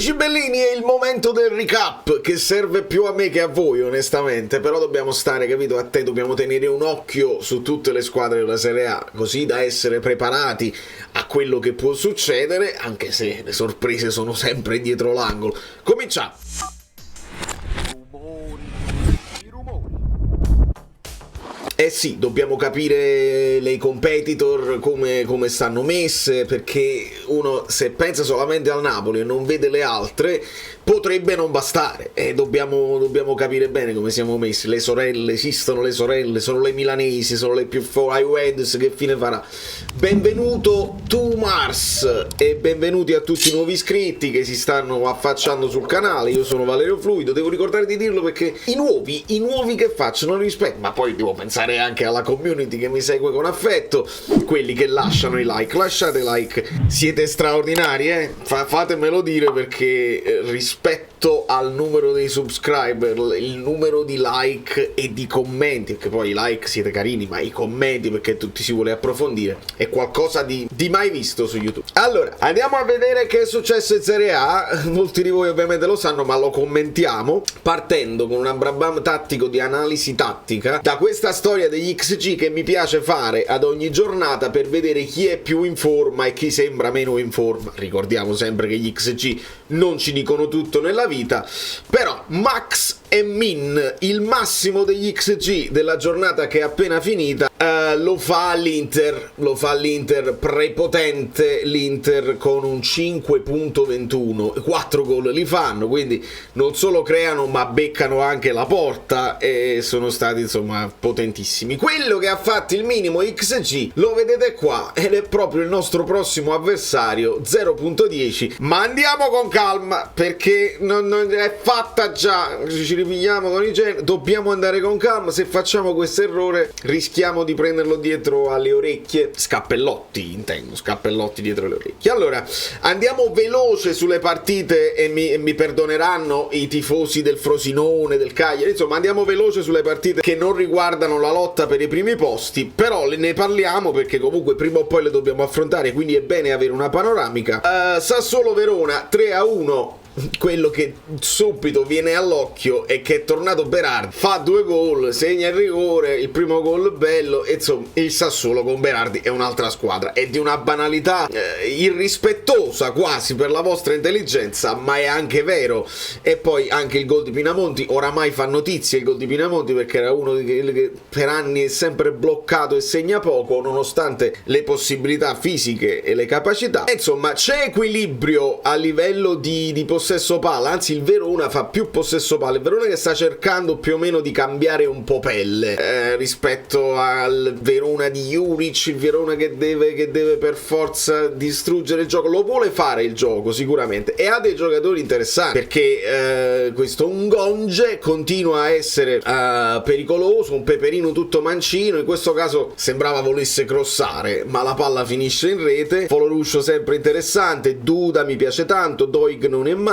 Amici bellini, è il momento del recap, che serve più a me che a voi onestamente, però dobbiamo stare, capito, a te, dobbiamo tenere un occhio su tutte le squadre della Serie A, così da essere preparati a quello che può succedere, anche se le sorprese sono sempre dietro l'angolo. Cominciamo! Eh sì, dobbiamo capire le competitor come stanno messe, perché uno se pensa solamente al Napoli e non vede le altre potrebbe non bastare, e dobbiamo capire bene come siamo messi. Le sorelle, esistono le sorelle, sono le milanesi, sono le più forti, Weds, che fine farà? Benvenuto to Mars e benvenuti a tutti i nuovi iscritti che si stanno affacciando sul canale. Io sono Valerio Fluido, devo ricordare di dirlo perché i nuovi che facciano rispetto, ma poi devo pensare anche alla community che mi segue con affetto, quelli che lasciano i like, lasciate like, siete straordinari, fatemelo dire, perché rispetto al numero dei subscriber, il numero di like e di commenti, perché poi i like siete carini, ma i commenti, perché tutti si vuole approfondire, è qualcosa di mai visto su YouTube. Allora, andiamo a vedere che è successo in Serie A. Molti di voi ovviamente lo sanno, ma lo commentiamo, partendo con un abrabam tattico di analisi tattica da questa storia degli XG che mi piace fare ad ogni giornata per vedere chi è più in forma e chi sembra meno in forma. Ricordiamo sempre che gli XG non ci dicono tutto nella vita, però Max e Min, il massimo degli XG della giornata che è appena finita, lo fa l'Inter prepotente, l'Inter con un 5.21, 4 gol li fanno, quindi non solo creano ma beccano anche la porta e sono stati insomma potentissimi. Quello che ha fatto il minimo XG lo vedete qua ed è proprio il nostro prossimo avversario, 0.10, ma andiamo con calma perché non è fatta già, ci ripigliamo con i geni, dobbiamo andare con calma. Se facciamo questo errore rischiamo di prenderlo dietro alle orecchie, scappellotti dietro le orecchie. Allora andiamo veloce sulle partite e mi perdoneranno i tifosi del Frosinone, del Cagliari, insomma andiamo veloce sulle partite che non riguardano la lotta per i primi posti, però ne parliamo perché comunque prima o poi le dobbiamo affrontare, quindi è bene avere una panoramica. Sassuolo Verona 3-1. Quello che subito viene all'occhio è che è tornato Berardi, fa 2 gol, segna il rigore, il primo gol bello, e insomma il Sassuolo con Berardi è un'altra squadra, è di una banalità irrispettosa quasi per la vostra intelligenza, ma è anche vero. E poi anche il gol di Pinamonti, oramai fa notizia il gol di Pinamonti perché era uno che per anni è sempre bloccato e segna poco nonostante le possibilità fisiche e le capacità. E insomma c'è equilibrio a livello di possesso palla, anzi il Verona fa più possesso palla, il Verona che sta cercando più o meno di cambiare un po' pelle rispetto al Verona di Juric, il Verona che deve per forza distruggere il gioco. Lo vuole fare il gioco sicuramente e ha dei giocatori interessanti, perché questo Ngonge continua a essere pericoloso, un peperino tutto mancino, in questo caso sembrava volesse crossare ma la palla finisce in rete. Foloruscio sempre interessante, Duda mi piace tanto, Doig non è male,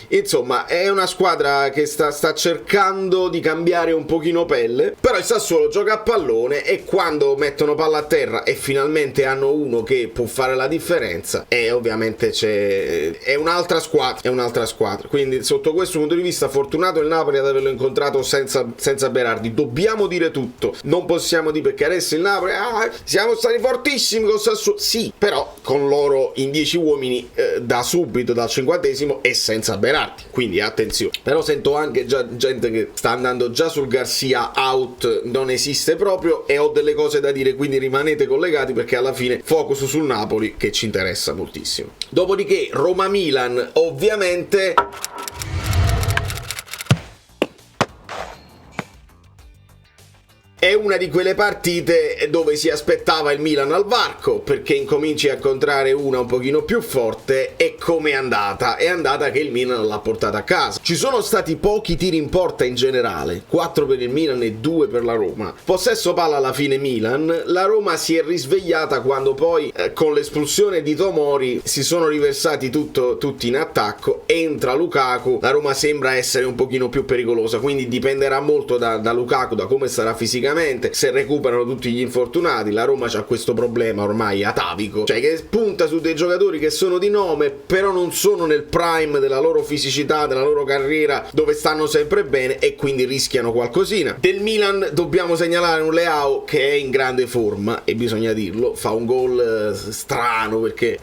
insomma è una squadra che sta cercando di cambiare un pochino pelle, però il Sassuolo gioca a pallone e quando mettono palla a terra e finalmente hanno uno che può fare la differenza, e ovviamente è un'altra squadra, quindi sotto questo punto di vista fortunato il Napoli ad averlo incontrato senza Berardi. Dobbiamo dire tutto, non possiamo dire perché adesso il Napoli siamo stati fortissimi con Sassuolo, sì, però con loro in 10 uomini da subito, dal 50esimo, e senza Berardi, quindi attenzione. Però sento anche già gente che sta andando già sul Garcia out, non esiste proprio, e ho delle cose da dire, quindi rimanete collegati perché alla fine focus sul Napoli che ci interessa moltissimo. Dopodiché Roma-Milan, ovviamente è una di quelle partite dove si aspettava il Milan al varco, perché incominci a incontrare una un pochino più forte. E come è andata? È andata che il Milan l'ha portata a casa. Ci sono stati pochi tiri in porta in generale, 4 per il Milan e 2 per la Roma. Possesso palla alla fine Milan, la Roma si è risvegliata quando poi con l'espulsione di Tomori si sono riversati tutti in attacco, entra Lukaku, la Roma sembra essere un pochino più pericolosa, quindi dipenderà molto da Lukaku, da come sarà fisicamente, tranquillamente se recuperano tutti gli infortunati. La Roma c'ha questo problema ormai atavico, cioè che punta su dei giocatori che sono di nome però non sono nel prime della loro fisicità, della loro carriera, dove stanno sempre bene, e quindi rischiano qualcosina. Del Milan dobbiamo segnalare un Leao che è in grande forma, e bisogna dirlo, fa un gol strano, perché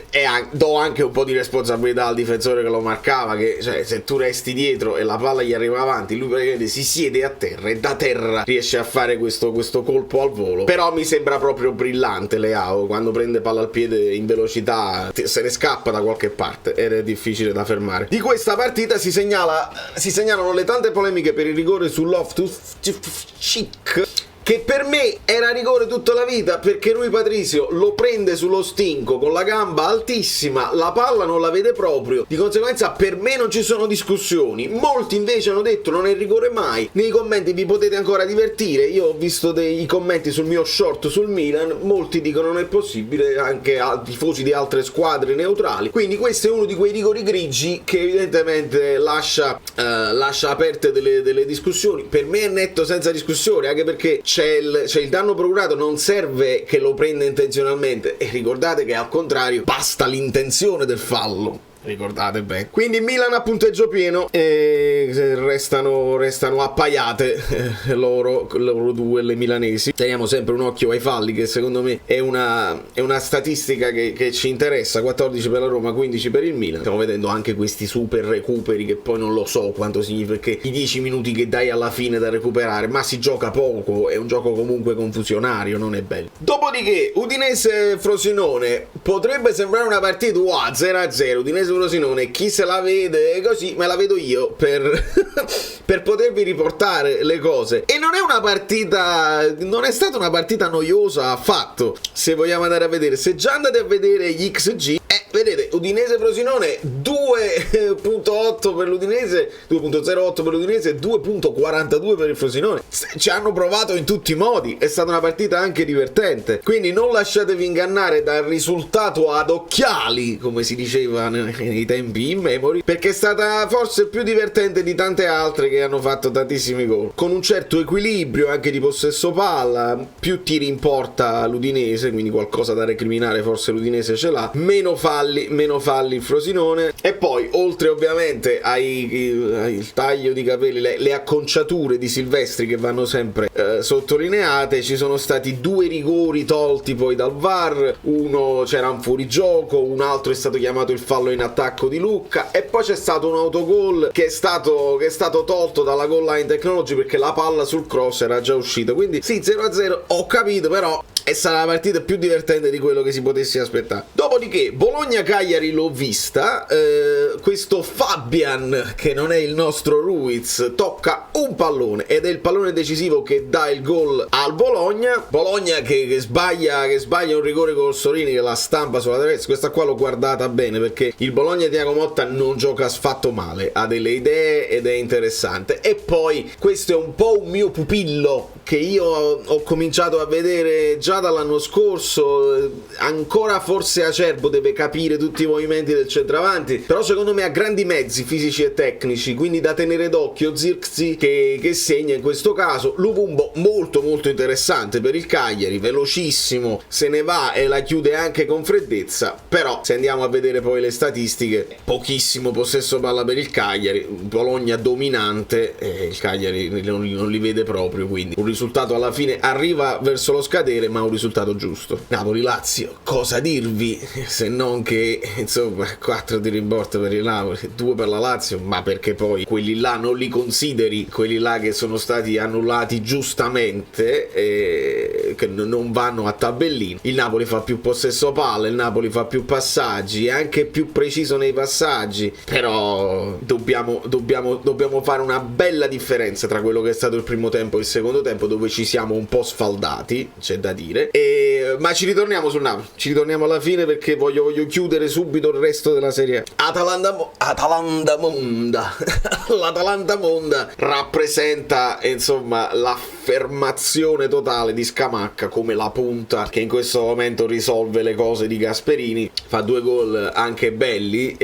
do anche un po' di responsabilità al difensore che lo marcava, che cioè, se tu resti dietro e la palla gli arriva avanti, lui praticamente si siede a terra e da terra riesce a fare questo colpo al volo. Però mi sembra proprio brillante Leao, quando prende palla al piede in velocità se ne scappa da qualche parte ed è difficile da fermare. Di questa partita si segnalano le tante polemiche per il rigore su Loftus-Cheek, che per me era rigore tutta la vita, perché Rui Patricio lo prende sullo stinco con la gamba altissima, la palla non la vede proprio, di conseguenza per me non ci sono discussioni. Molti invece hanno detto non è rigore mai. Nei commenti vi potete ancora divertire, io ho visto dei commenti sul mio short sul Milan, molti dicono non è possibile, anche a tifosi di altre squadre neutrali. Quindi questo è uno di quei rigori grigi che evidentemente lascia aperte delle discussioni. Per me è netto senza discussione, anche perché c'è il danno procurato, non serve che lo prenda intenzionalmente, e ricordate che al contrario basta l'intenzione del fallo. Ricordate bene. Quindi Milan a punteggio pieno, e restano appaiate loro due, le milanesi. Teniamo sempre un occhio ai falli, che secondo me è una statistica che ci interessa. 14 per la Roma, 15 per il Milan. Stiamo vedendo anche questi super recuperi, che poi non lo so quanto significa, perché i 10 minuti che dai alla fine da recuperare, ma si gioca poco, è un gioco comunque confusionario, non è bello. Dopodiché Udinese-Frosinone potrebbe sembrare una partita 0-0. Udinese Frosinone, chi se la vede così, me la vedo io per potervi riportare le cose. E non è stata una partita noiosa affatto, se vogliamo andare a vedere. Se già andate a vedere gli XG, vedete Udinese Frosinone 2.8 per l'Udinese, 2.08 per l'Udinese, 2.42 per il Frosinone. Ci hanno provato in tutti i modi, è stata una partita anche divertente, quindi non lasciatevi ingannare dal risultato ad occhiali, come si diceva nei tempi immemori, perché è stata forse più divertente di tante altre che hanno fatto tantissimi gol, con un certo equilibrio anche di possesso palla, più tiri in porta l'Udinese, quindi qualcosa da recriminare forse l'Udinese ce l'ha, meno falli il Frosinone. E poi oltre ovviamente al taglio di capelli, le acconciature di Silvestri che vanno sempre sottolineate, ci sono stati 2 rigori tolti poi dal VAR, uno c'era un fuorigioco, un altro è stato chiamato il fallo in attacco di Lucca, e poi c'è stato un autogol che è stato tolto dalla goal line technology perché la palla sul cross era già uscita. Quindi sì, 0-0, ho capito, però è stata la partita più divertente di quello che si potesse aspettare. Dopodiché Bologna-Cagliari l'ho vista, questo Fabian, che non è il nostro Ruiz, tocca un pallone ed è il pallone decisivo che dà il gol al Bologna che sbaglia un rigore con Orsolini, che la stampa sulla traversa. Questa qua l'ho guardata bene, perché il Bologna di Thiago Motta non gioca affatto male, ha delle idee ed è interessante. E poi questo è un po' un mio pupillo che io ho cominciato a vedere già dall'anno scorso, ancora forse Acerbo deve capire tutti i movimenti del centravanti, però secondo me ha grandi mezzi fisici e tecnici, quindi da tenere d'occhio. Zirkzee che segna in questo caso, Luvumbo molto molto interessante per il Cagliari, velocissimo, se ne va e la chiude anche con freddezza. Però se andiamo a vedere poi le statistiche, pochissimo possesso palla per il Cagliari, Bologna dominante, il Cagliari non li vede proprio, quindi un risultato alla fine arriva verso lo scadere, ma un risultato giusto. Napoli-Lazio, cosa dirvi se non che insomma 4 di rimborso per il Napoli, 2 per la Lazio, ma perché poi quelli là non li consideri, quelli là che sono stati annullati giustamente, che non vanno a tabellino. Il Napoli fa più possesso palla, il Napoli fa più passaggi, è anche più preciso nei passaggi, però dobbiamo fare una bella differenza tra quello che è stato il primo tempo e il secondo tempo, dove ci siamo un po' sfaldati, c'è da dire, ma ci ritorniamo sul Napoli, ci ritorniamo alla fine, perché voglio chiudere subito il resto della Serie A. Atalanta Monda l'Atalanta Monda rappresenta insomma l'affermazione totale di Scamacca come la punta che in questo momento risolve le cose di Gasperini. Fa 2 gol anche belli,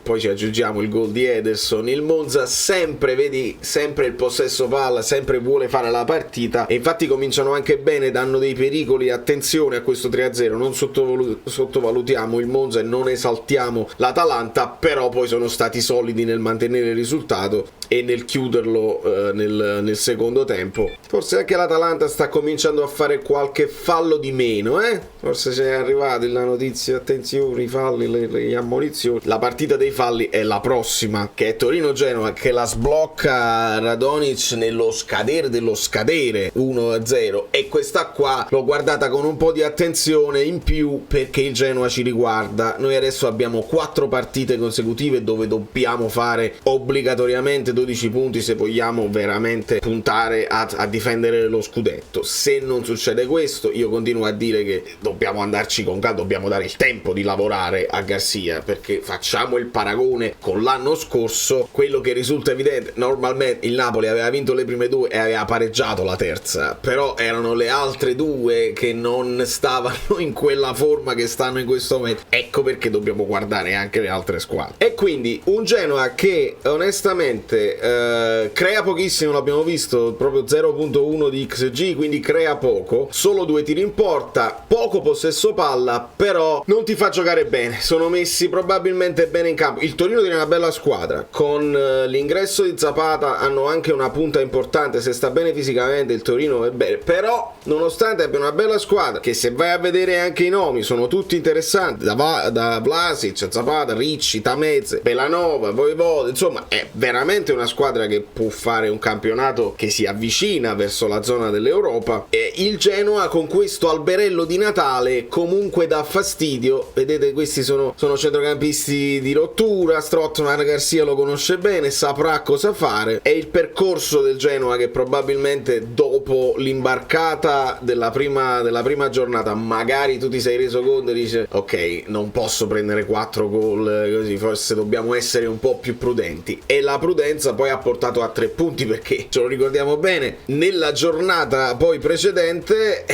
poi ci aggiungiamo il gol di Ederson. Il Monza sempre, vedi, sempre il possesso palla, sempre vuole fare la partita, e infatti cominciano anche bene, danno dei pericoli. Attenzione a questo 3-0, non sottovalutiamo il Monza e non esaltiamo l'Atalanta, però poi sono stati solidi nel mantenere il risultato e nel chiuderlo nel secondo tempo. Forse anche l'Atalanta sta cominciando a fare qualche fallo di meno, forse c'è arrivata la notizia, attenzione, i falli, le ammonizioni. La partita dei falli è la prossima, che è Torino-Genoa, che la sblocca Radonic nello scadere dello scadere, 1-0, e questa qua l'ho guardata con un po' di attenzione in più perché il Genoa ci riguarda. Noi adesso abbiamo 4 partite consecutive dove dobbiamo fare obbligatoriamente 12 punti se vogliamo veramente puntare a difendere lo scudetto. Se non succede questo, io continuo a dire che dobbiamo andarci con calma, dobbiamo dare il tempo di lavorare a Garcia, perché facciamo il paragone con l'anno scorso, quello che risulta evidente: normalmente il Napoli aveva vinto le prime 2 e aveva pareggiato la terza, però erano le altre 2 che non stavano in quella forma che stanno in questo momento. Ecco perché dobbiamo guardare anche le altre squadre. E quindi un Genoa che onestamente crea pochissimo, l'abbiamo visto, proprio 0.1 di XG, quindi crea poco, solo 2 tiri in porta, poco possesso palla, però non ti fa giocare bene. Sono messi probabilmente bene in campo. Il Torino tiene una bella squadra, con l'ingresso di Zapata hanno anche una punta importante, se sta bene fisicamente il Torino è bene, però nonostante abbia una bella squadra, che se vai a vedere anche i nomi sono tutti interessanti, da Vlasic, Zapata, Ricci, Tameze, Belanova, Voivoda, insomma è veramente una squadra che può fare un campionato che si avvicina verso la zona dell'Europa. E il Genoa con questo alberello di Natale comunque dà fastidio. Vedete, questi sono centrocampisti di rottura, Strootman Garcia lo conosce bene, saprà cosa fare. È il percorso del Genoa che probabilmente dopo l'imbarcata della prima giornata magari tu ti sei reso conto e dici ok, non posso prendere 4 gol così, forse dobbiamo essere un po' più prudenti, e la prudenza poi ha portato a 3 punti, perché ce lo ricordiamo bene, nella giornata poi precedente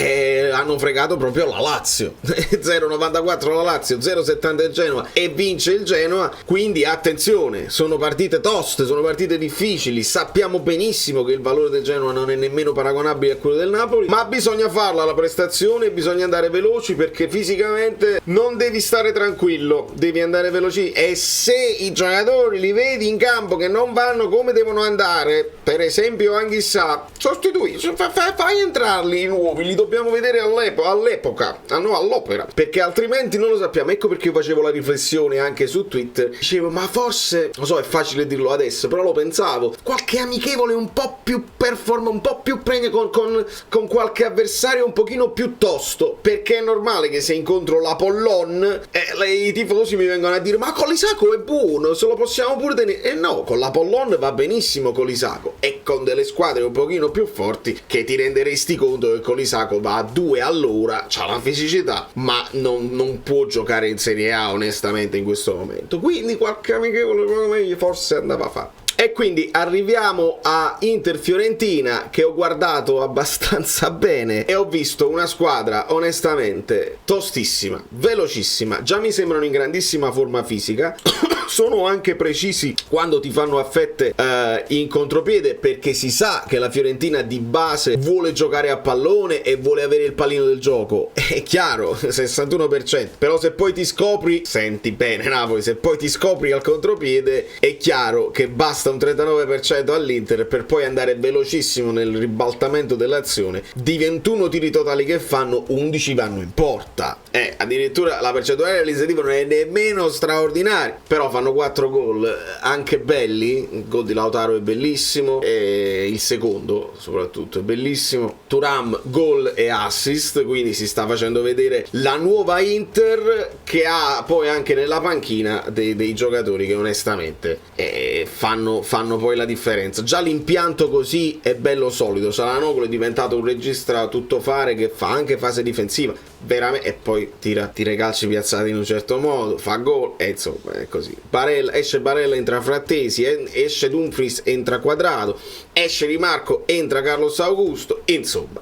hanno fregato proprio la Lazio 0,94 la Lazio, 0,70 il Genoa, e vince il Genoa. Quindi attenzione, sono partite toste, sono partite difficili, sappiamo benissimo che il valore del Genoa non è nemmeno paragonabile a quello del Napoli, ma bisogna farla la prestazione, bisogna andare veloci, perché fisicamente non devi stare tranquillo, devi andare veloci, e se i giocatori li vedi in campo che non vanno come devono andare, per esempio Anghissà, sostituisci, fai entrarli i nuovi, li dobbiamo vedere all'epoca, no, all'opera, perché altrimenti non lo sappiamo. Ecco perché io facevo la riflessione anche su Twitter, dicevo ma forse, lo so è facile dirlo adesso, però lo pensavo, qualche amichevole un po' più un po' più pregno con qualche avversario un pochino più tosto, perché è normale che se incontro l'Apollon i tifosi mi vengono a dire ma Colisaco è buono, se lo possiamo pure tenere, e no, con l'Apollon va benissimo Colisaco, e con delle squadre un pochino più forti che ti renderesti conto che Colisaco va a 2 all'ora, c'ha la fisicità, ma non può giocare in Serie A onestamente in questo momento, quindi qualche amichevole forse andava a fare. E quindi arriviamo a Inter-Fiorentina, che ho guardato abbastanza bene e ho visto una squadra onestamente tostissima, velocissima, già mi sembrano in grandissima forma fisica sono anche precisi quando ti fanno a fette in contropiede, perché si sa che la Fiorentina di base vuole giocare a pallone e vuole avere il pallino del gioco, è chiaro, 61%, però se poi ti scopri, senti bene Napoli, se poi ti scopri al contropiede è chiaro che basta un 39% all'Inter per poi andare velocissimo nel ribaltamento dell'azione. Di 21 tiri totali che fanno, 11 vanno in porta, addirittura la percentuale realizzativa non è nemmeno straordinaria, però fanno 4 gol anche belli. Il gol di Lautaro è bellissimo, e il secondo soprattutto è bellissimo. Thuram gol e assist, quindi si sta facendo vedere la nuova Inter, che ha poi anche nella panchina dei giocatori che onestamente fanno poi la differenza. Già l'impianto così è bello solido, Çalhanoğlu è diventato un regista tuttofare che fa anche fase difensiva veramente, e poi tira i calci piazzati in un certo modo, fa gol, e insomma è così. Esce Barella, entra Frattesi, esce Dumfries, entra Quadrato, esce Di Marco, entra Carlos Augusto, insomma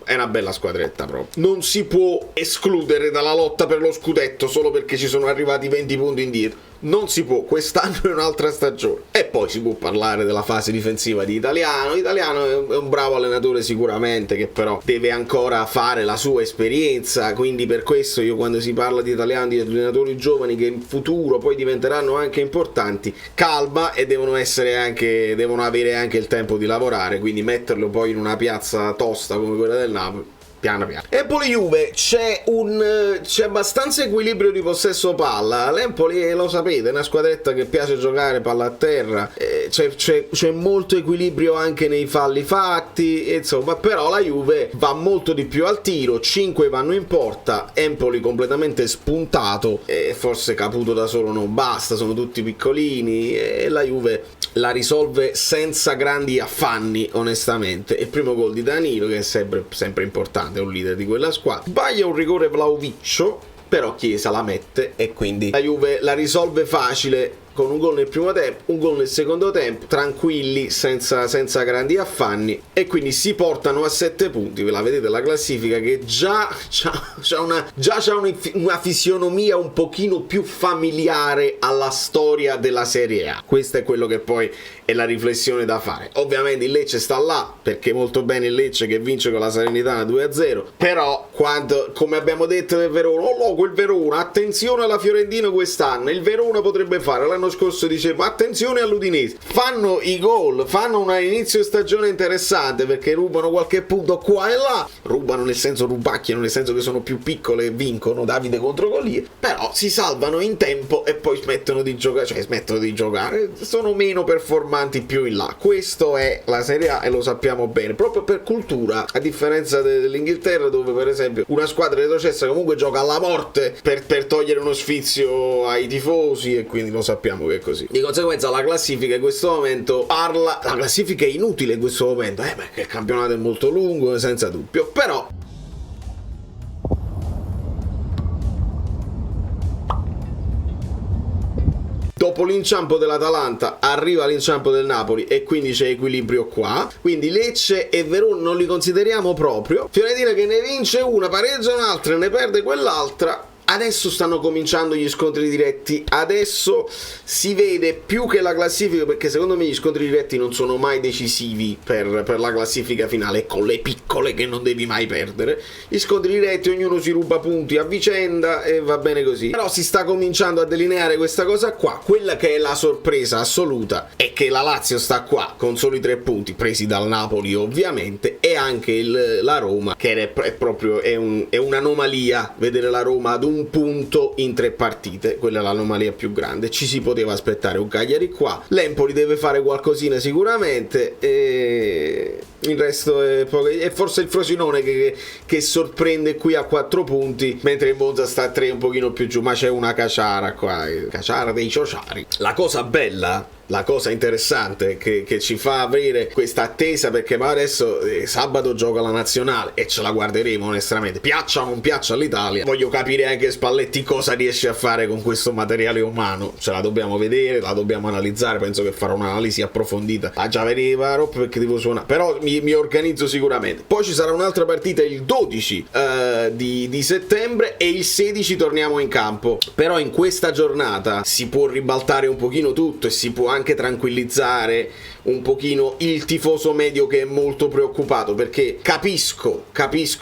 è una bella squadretta proprio. Non si può escludere dalla lotta per lo scudetto solo perché ci sono arrivati 20 punti indietro, non si può, quest'anno è un'altra stagione. E poi si può parlare della fase difensiva di Italiano. Italiano è un bravo allenatore sicuramente, che però deve ancora fare la sua esperienza, quindi per questo io, quando si parla di Italiano, di allenatori giovani che in futuro poi diventeranno anche importanti, calma, e devono avere anche il tempo di lavorare, quindi metterlo poi in una piazza tosta come quella del Napoli, piano piano. Empoli-Juve, c'è abbastanza equilibrio di possesso palla. L'Empoli, lo sapete, è una squadretta che piace giocare palla a terra, c'è molto equilibrio anche nei falli fatti, insomma, però la Juve va molto di più al tiro, 5 vanno in porta, Empoli completamente spuntato, e forse Caputo da solo non basta, sono tutti piccolini, e la Juve la risolve senza grandi affanni, onestamente. Il primo gol di Danilo, che è sempre importante, è un leader di quella squadra. Sbaglia un rigore Vlahovic, però Chiesa la mette, e quindi la Juve la risolve facile, con un gol nel primo tempo, un gol nel secondo tempo, tranquilli, senza grandi affanni, e quindi si portano a 7 punti. Ve la vedete la classifica, che già c'ha una fisionomia un pochino più familiare alla storia della Serie A. Questo è quello che poi è la riflessione da fare. Ovviamente il Lecce sta là, perché molto bene il Lecce, che vince con la Salernitana 2-0, però come abbiamo detto del Verona, quel Verona, attenzione alla Fiorentina quest'anno, il Verona potrebbe fare, l'anno scorso dicevo attenzione all'Udinese, fanno i gol, fanno un inizio stagione interessante, perché rubano qualche punto qua e là, rubano nel senso rubacchiano, nel senso che sono più piccole e vincono, Davide contro Golia, però si salvano in tempo e poi smettono di giocare, sono meno performanti più in là. Questo è la Serie A, e lo sappiamo bene, proprio per cultura, a differenza dell'Inghilterra, dove per esempio una squadra retrocessa comunque gioca alla morte per togliere uno sfizio ai tifosi, e quindi lo sappiamo che è così. Di conseguenza la classifica in questo momento la classifica è inutile in questo momento, perché il campionato è molto lungo, senza dubbio, però dopo l'inciampo dell'Atalanta arriva l'inciampo del Napoli, e quindi c'è equilibrio qua. Quindi Lecce e Verona non li consideriamo proprio. Fiorentina che ne vince una, pareggia un'altra, ne perde quell'altra. Adesso stanno cominciando gli scontri diretti, adesso si vede più che la classifica, perché secondo me gli scontri diretti non sono mai decisivi per la classifica finale, con le piccole che non devi mai perdere. Gli scontri diretti ognuno si ruba punti a vicenda e va bene così, però si sta cominciando a delineare questa cosa qua. Quella che è la sorpresa assoluta è che la Lazio sta qua con soli 3 punti presi dal Napoli, ovviamente, e anche la Roma, che è un'anomalia vedere la Roma ad un punto in 3 partite, quella è l'anomalia più grande. Ci si poteva aspettare un Cagliari qua, l'Empoli deve fare qualcosina sicuramente, e il resto è forse il Frosinone che sorprende qui a 4 punti, mentre il Monza sta a 3 un pochino più giù, ma c'è una Caciara qua, Caciara dei Ciociari. La cosa bella, la cosa interessante che ci fa avere questa attesa, perché adesso sabato gioca la nazionale e ce la guarderemo onestamente, piaccia o non piaccia all'Italia. Voglio capire anche Spalletti cosa riesce a fare con questo materiale umano, ce la dobbiamo vedere, la dobbiamo analizzare, penso che farò un'analisi approfondita. Già vedeva Rob, perché devo suonare, però mi organizzo sicuramente. Poi ci sarà un'altra partita il 12 di settembre, e il 16 torniamo in campo. Però in questa giornata si può ribaltare un pochino tutto, e si può anche tranquillizzare un pochino il tifoso medio, che è molto preoccupato, perché capisco,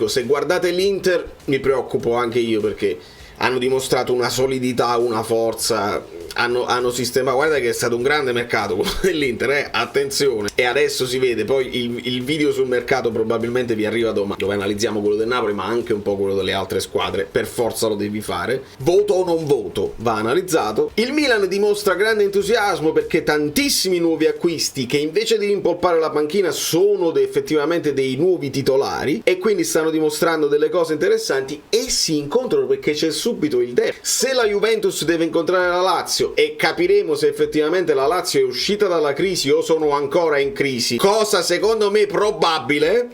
se guardate l'Inter mi preoccupo anche io, perché hanno dimostrato una solidità, una forza, hanno sistemato. Guarda che è stato un grande mercato quello dell'Inter, attenzione. E adesso si vede, poi il video sul mercato probabilmente vi arriva domani, dove analizziamo quello del Napoli, ma anche un po' quello delle altre squadre. Per forza lo devi fare, voto o non voto, va analizzato. Il Milan dimostra grande entusiasmo, perché tantissimi nuovi acquisti, che invece di rimpolpare la panchina sono effettivamente dei nuovi titolari, e quindi stanno dimostrando delle cose interessanti, e si incontrano, perché c'è subito il derby. Se la Juventus deve incontrare la Lazio, e capiremo se effettivamente la Lazio è uscita dalla crisi o sono ancora in crisi, cosa secondo me probabile,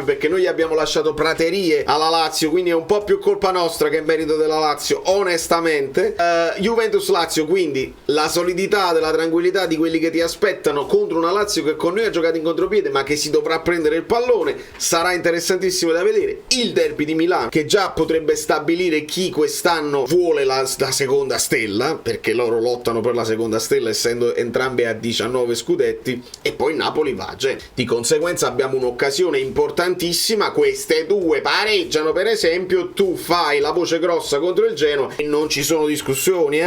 perché noi abbiamo lasciato praterie alla Lazio, quindi è un po' più colpa nostra che merito della Lazio, onestamente. Juventus-Lazio, quindi la solidità della tranquillità di quelli che ti aspettano contro una Lazio che con noi ha giocato in contropiede, ma che si dovrà prendere il pallone, sarà interessantissimo da vedere. Il derby di Milano, che già potrebbe stabilire chi quest'anno vuole la seconda stella stella, perché loro lottano per la seconda stella essendo entrambe a 19 scudetti, e poi il Napoli va a Genova. Di conseguenza abbiamo un'occasione importantissima, queste due pareggiano per esempio, tu fai la voce grossa contro il Genoa e non ci sono discussioni,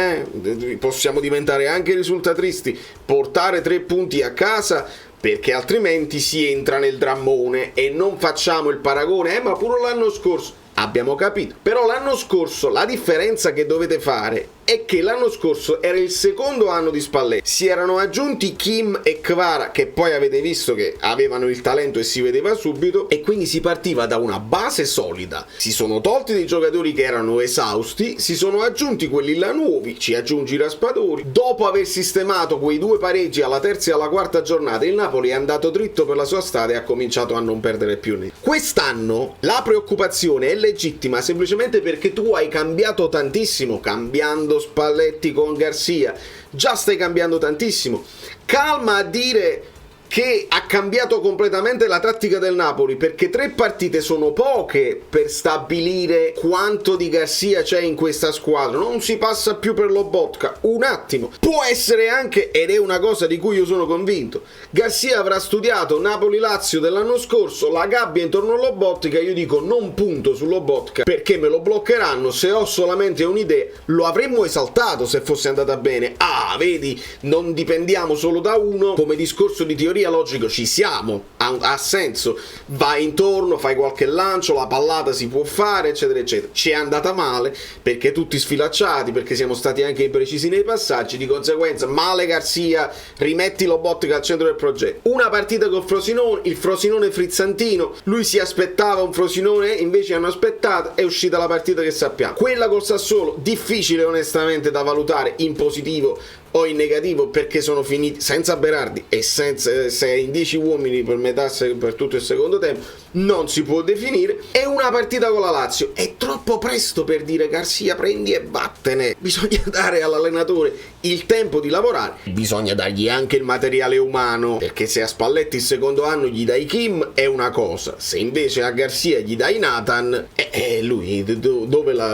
possiamo diventare anche risultatisti, portare 3 punti a casa, perché altrimenti si entra nel drammone e non facciamo il paragone, ma pure l'anno scorso. Abbiamo capito, però l'anno scorso la differenza che dovete fare è che l'anno scorso era il secondo anno di Spalletti, si erano aggiunti Kim e Kvara, che poi avete visto che avevano il talento e si vedeva subito, e quindi si partiva da una base solida, si sono tolti dei giocatori che erano esausti, si sono aggiunti quelli là nuovi, ci aggiungi Raspadori, dopo aver sistemato quei 2 pareggi alla terza e alla quarta giornata il Napoli è andato dritto per la sua strada e ha cominciato a non perdere più niente. Quest'anno la preoccupazione è legittima semplicemente perché tu hai cambiato tantissimo, cambiando Spalletti con Garcia, già stai cambiando tantissimo. Calma a dire che ha cambiato completamente la tattica del Napoli, perché 3 partite sono poche per stabilire quanto di Garcia c'è in questa squadra, non si passa più per Lobotka, un attimo. Può essere anche, ed è una cosa di cui io sono convinto, Garcia avrà studiato Napoli-Lazio dell'anno scorso, la gabbia intorno a Lobotka, io dico non punto su Lobotka perché me lo bloccheranno, se ho solamente un'idea lo avremmo esaltato se fosse andata bene. Ah, vedi, non dipendiamo solo da uno, come discorso di teoria logico ci siamo, ha senso, vai intorno, fai qualche lancio, la pallata si può fare, eccetera eccetera. Ci è andata male perché tutti sfilacciati, perché siamo stati anche imprecisi nei passaggi, di conseguenza male Garcia, rimetti Lobotka al centro del progetto. Una partita col Frosinone, il Frosinone frizzantino, lui si aspettava un Frosinone, invece hanno aspettato, è uscita la partita che sappiamo. Quella col Sassuolo difficile onestamente da valutare in positivo o in negativo, perché sono finiti senza Berardi e senza 6 in 10 uomini per metà, per tutto il secondo tempo, non si può definire. E una partita con la Lazio è troppo presto per dire Garcia prendi e vattene, bisogna dare all'allenatore il tempo di lavorare, bisogna dargli anche il materiale umano, perché se a Spalletti il secondo anno gli dai Kim è una cosa, se invece a Garcia gli dai Nathan, lui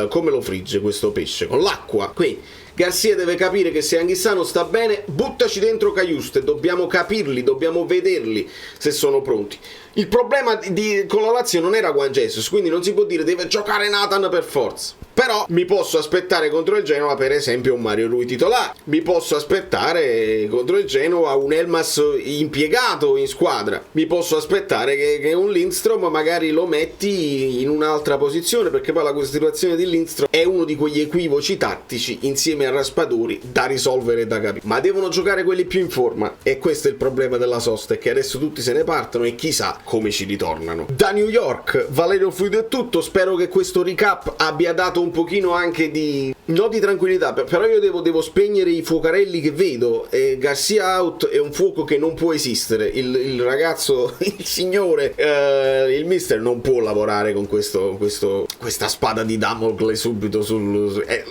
come lo frigge questo pesce? Con l'acqua. Quindi Garcia deve capire che se Anghissà non sta bene, buttaci dentro Cajuste, dobbiamo capirli, dobbiamo vederli se sono pronti. Il problema con la Lazio non era Juan Jesus, quindi non si può dire deve giocare Nathan per forza. Però mi posso aspettare contro il Genoa per esempio un Mario Rui titolare, mi posso aspettare contro il Genoa un Elmas impiegato in squadra, mi posso aspettare che un Lindstrom magari lo metti in un'altra posizione, perché poi la situazione di Lindstrom è uno di quegli equivoci tattici insieme a Raspadori da risolvere e da capire, ma devono giocare quelli più in forma, e questo è il problema della sosta, è che adesso tutti se ne partono e chissà come ci ritornano. Da New York, Valerio Fluido è tutto, spero che questo recap abbia dato un pochino anche di tranquillità, però io devo spegnere i fuocarelli che vedo, Garcia out è un fuoco che non può esistere, il ragazzo, il signore, il mister non può lavorare con questa spada di Damocle subito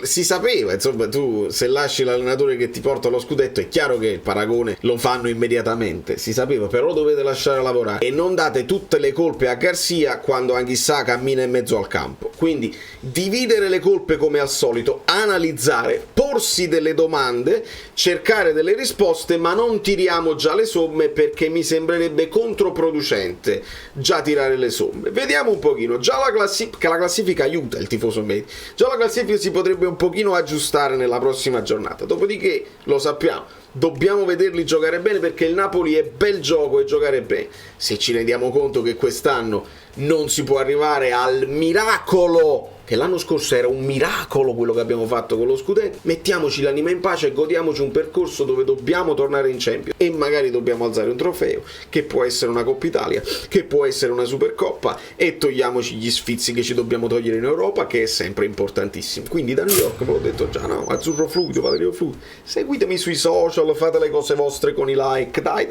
si sapeva, insomma, tu se lasci l'allenatore che ti porta allo scudetto è chiaro che il paragone lo fanno immediatamente, si sapeva, però dovete lasciare lavorare e non date tutte le colpe a Garcia quando Anghissà cammina in mezzo al campo. Quindi dividere le colpe come al solito, analizzare, porsi delle domande, cercare delle risposte, ma non tiriamo già le somme, perché mi sembrerebbe controproducente già tirare le somme. Vediamo un pochino, già la classifica aiuta il tifoso medio, già la classifica si potrebbe un pochino aggiustare nella prossima giornata, dopodiché lo sappiamo, dobbiamo vederli giocare bene, perché il Napoli è bel gioco e giocare bene. Se ci rendiamo conto che quest'anno non si può arrivare al miracolo, che l'anno scorso era un miracolo quello che abbiamo fatto con lo scudetto, mettiamoci l'anima in pace e godiamoci un percorso dove dobbiamo tornare in Champions e magari dobbiamo alzare un trofeo, che può essere una Coppa Italia, che può essere una Supercoppa, e togliamoci gli sfizi che ci dobbiamo togliere in Europa, che è sempre importantissimo. Quindi da New York, ve l'ho detto già, no? Azzurro Fluido, Valerio Fluido, seguitemi sui social, fate le cose vostre con i like, dai.